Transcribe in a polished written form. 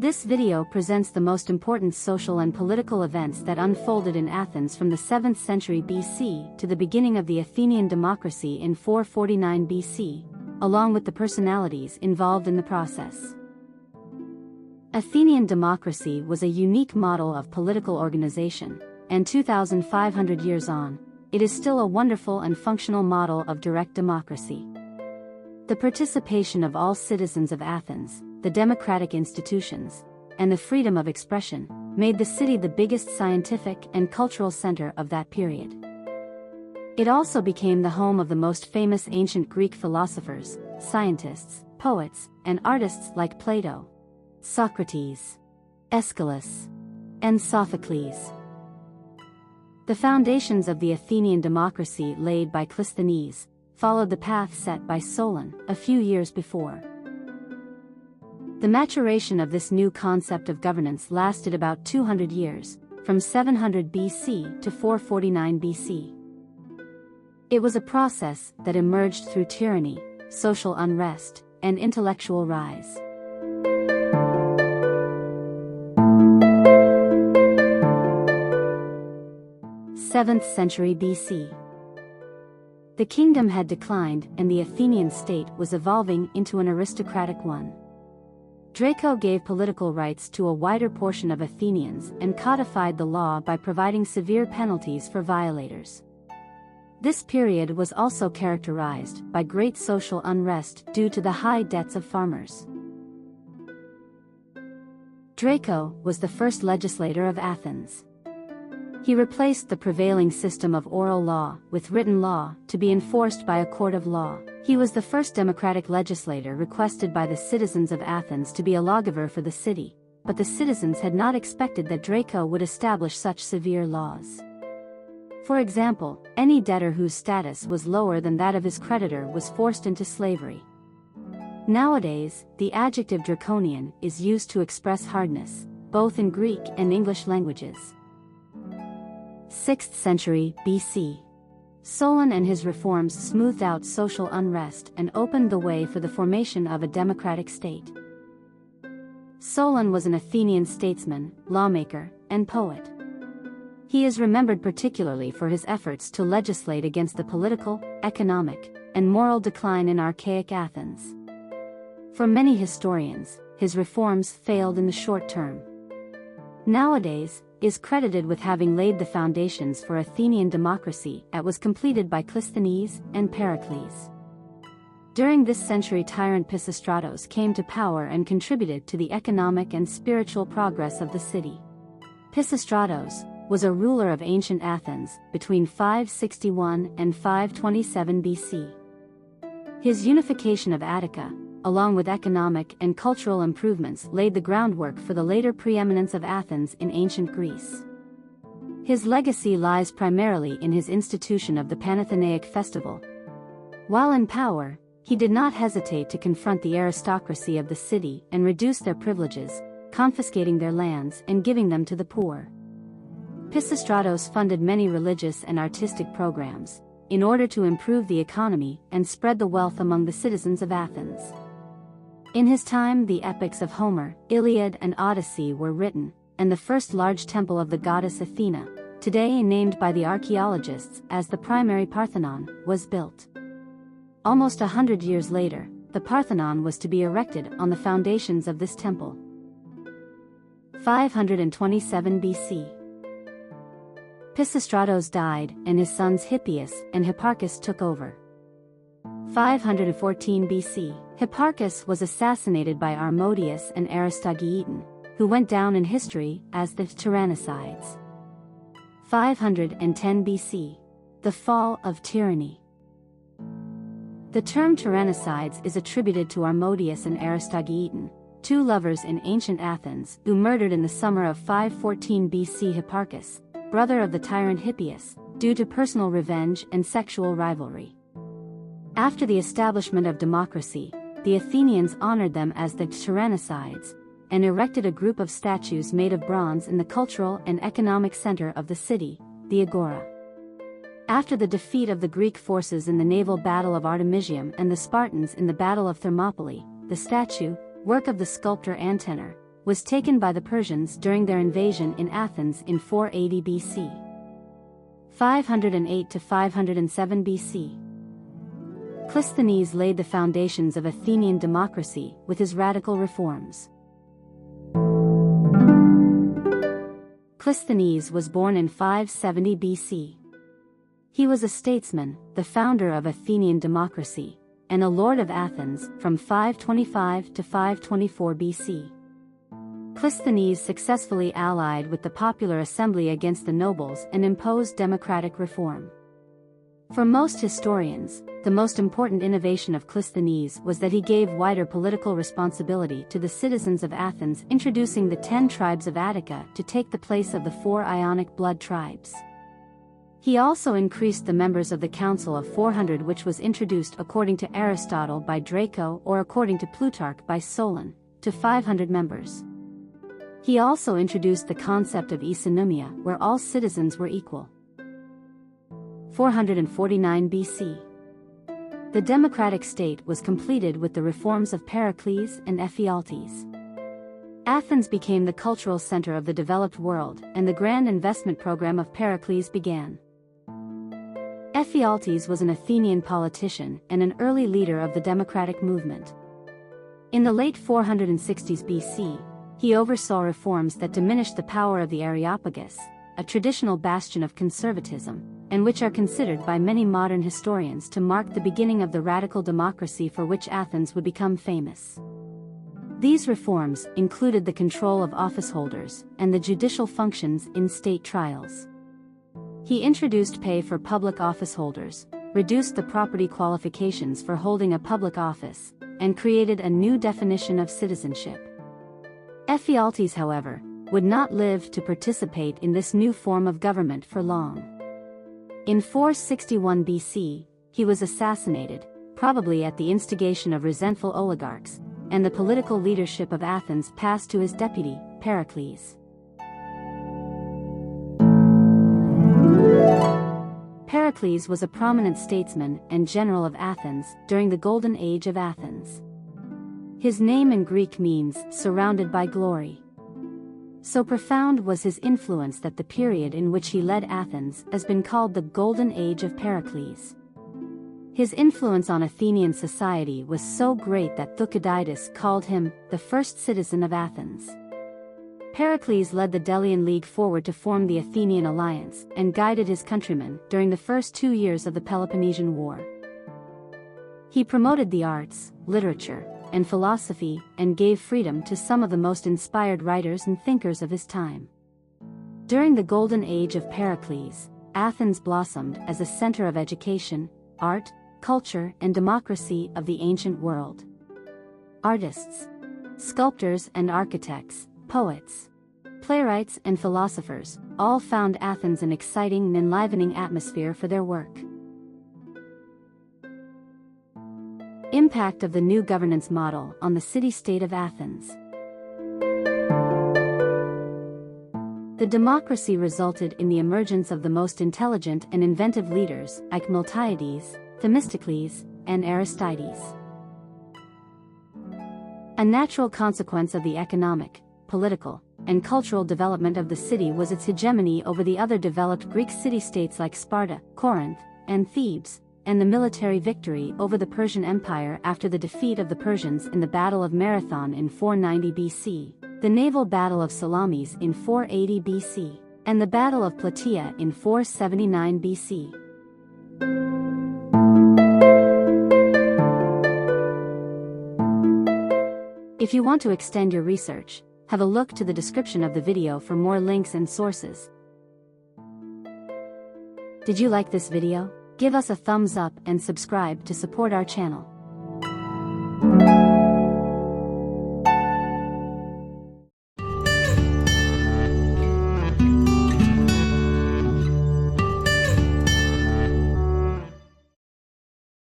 This video presents the most important social and political events that unfolded in Athens from the 7th century BC to the beginning of the Athenian Democracy in 449 BC, along with the personalities involved in the process. Athenian democracy was a unique model of political organization, and 2,500 years on, it is still a wonderful and functional model of direct democracy. The participation of all citizens of Athens, the democratic institutions, and the freedom of expression, made the city the biggest scientific and cultural center of that period. It also became the home of the most famous ancient Greek philosophers, scientists, poets, and artists like Plato, Socrates, Aeschylus, and Sophocles. The foundations of the Athenian democracy laid by Cleisthenes followed the path set by Solon a few years before. The maturation of this new concept of governance lasted about 200 years, from 700 BC to 449 BC. It was a process that emerged through tyranny, social unrest, and intellectual rise. Seventh century BC. The kingdom had declined and the Athenian state was evolving into an aristocratic one. Draco gave political rights to a wider portion of Athenians and codified the law by providing severe penalties for violators. This period was also characterized by great social unrest due to the high debts of farmers. Draco was the first legislator of Athens. He replaced the prevailing system of oral law with written law to be enforced by a court of law. He was the first democratic legislator requested by the citizens of Athens to be a lawgiver for the city, but the citizens had not expected that Draco would establish such severe laws. For example, any debtor whose status was lower than that of his creditor was forced into slavery. Nowadays, the adjective draconian is used to express hardness, both in Greek and English languages. 6th century BC. Solon and his reforms smoothed out social unrest and opened the way for the formation of a democratic state. Solon was an Athenian statesman, lawmaker, and poet. He is remembered particularly for his efforts to legislate against the political, economic, and moral decline in archaic Athens. For many historians, his reforms failed in the short term. Nowadays, is credited with having laid the foundations for Athenian democracy that was completed by Cleisthenes and Pericles. During this century, tyrant PEISISTATUS came to power and contributed to the economic and spiritual progress of the city. PEISISTATUS was a ruler of ancient Athens between 561 and 527 BC. His unification of Attica, along with economic and cultural improvements, laid the groundwork for the later preeminence of Athens in ancient Greece. His legacy lies primarily in his institution of the Panathenaic festival. While in power, he did not hesitate to confront the aristocracy of the city and reduce their privileges, confiscating their lands and giving them to the poor. PEISISTATUS funded many religious and artistic programs, in order to improve the economy and spread the wealth among the citizens of Athens. In his time, the epics of Homer, Iliad and Odyssey were written, and the first large temple of the goddess Athena, today named by the archaeologists as the primary Parthenon, was built. Almost 100 years later, the Parthenon was to be erected on the foundations of this temple. 527 BC. PEISISTATUS died, and his sons Hippias and Hipparchus took over. 514 BC, Hipparchus was assassinated by Harmodius and Aristogiton, who went down in history as the tyrannicides. 510 BC, the fall of tyranny. The term tyrannicides is attributed to Harmodius and Aristogiton, two lovers in ancient Athens who murdered in the summer of 514 BC Hipparchus, brother of the tyrant Hippias, due to personal revenge and sexual rivalry. After the establishment of democracy, the Athenians honored them as the tyrannicides, and erected a group of statues made of bronze in the cultural and economic center of the city, the Agora. After the defeat of the Greek forces in the naval battle of Artemisium and the Spartans in the Battle of Thermopylae, the statue, work of the sculptor Antenor, was taken by the Persians during their invasion in Athens in 480 BC. 508 to 507 BC. Cleisthenes laid the foundations of Athenian democracy with his radical reforms. Cleisthenes was born in 570 BC. He was a statesman, the founder of Athenian democracy, and a lord of Athens from 525 to 524 BC. Cleisthenes successfully allied with the popular assembly against the nobles and imposed democratic reform. For most historians, the most important innovation of Cleisthenes was that he gave wider political responsibility to the citizens of Athens, introducing the 10 tribes of Attica to take the place of the 4 Ionic blood tribes. He also increased the members of the Council of 400, which was introduced according to Aristotle by Draco or according to Plutarch by Solon, to 500 members. He also introduced the concept of isonomia, where all citizens were equal. 449 BC. The democratic state was completed with the reforms of Pericles and Ephialtes. Athens became the cultural center of the developed world, and the grand investment program of Pericles began. Ephialtes was an Athenian politician and an early leader of the democratic movement. In the late 460s BC, he oversaw reforms that diminished the power of the AREOPAGUS, a traditional bastion of conservatism, and which are considered by many modern historians to mark the beginning of the radical democracy for which Athens would become famous. These reforms included the control of officeholders and the judicial functions in state trials. He introduced pay for public officeholders, reduced the property qualifications for holding a public office, and created a new definition of citizenship. Ephialtes, however, would not live to participate in this new form of government for long. In 461 BC, he was assassinated, probably at the instigation of resentful oligarchs, and the political leadership of Athens passed to his deputy, Pericles. Pericles was a prominent statesman and general of Athens during the Golden Age of Athens. His name in Greek means surrounded by glory. So profound was his influence that the period in which he led Athens has been called the Golden Age of Pericles. His influence on Athenian society was so great that Thucydides called him the first citizen of Athens. Pericles led the Delian League forward to form the Athenian alliance and guided his countrymen during the first 2 years of the Peloponnesian War. He promoted the arts, literature, and philosophy, and gave freedom to some of the most inspired writers and thinkers of his time. During the Golden Age of Pericles, Athens blossomed as a center of education, art, culture, and democracy of the ancient world. Artists, sculptors and architects, poets, playwrights and philosophers, all found Athens an exciting and enlivening atmosphere for their work. Impact of the new governance model on the city-state of Athens. The democracy resulted in the emergence of the most intelligent and inventive leaders like Miltiades, Themistocles, and Aristides. A natural consequence of the economic, political, and cultural development of the city was its hegemony over the other developed Greek city-states like Sparta, Corinth, and Thebes, and the military victory over the Persian Empire after the defeat of the Persians in the Battle of Marathon in 490 BC, the naval Battle of Salamis in 480 BC, and the Battle of Plataea in 479 BC. If you want to extend your research, have a look to the description of the video for more links and sources. Did you like this video? Give us a thumbs up and subscribe to support our channel.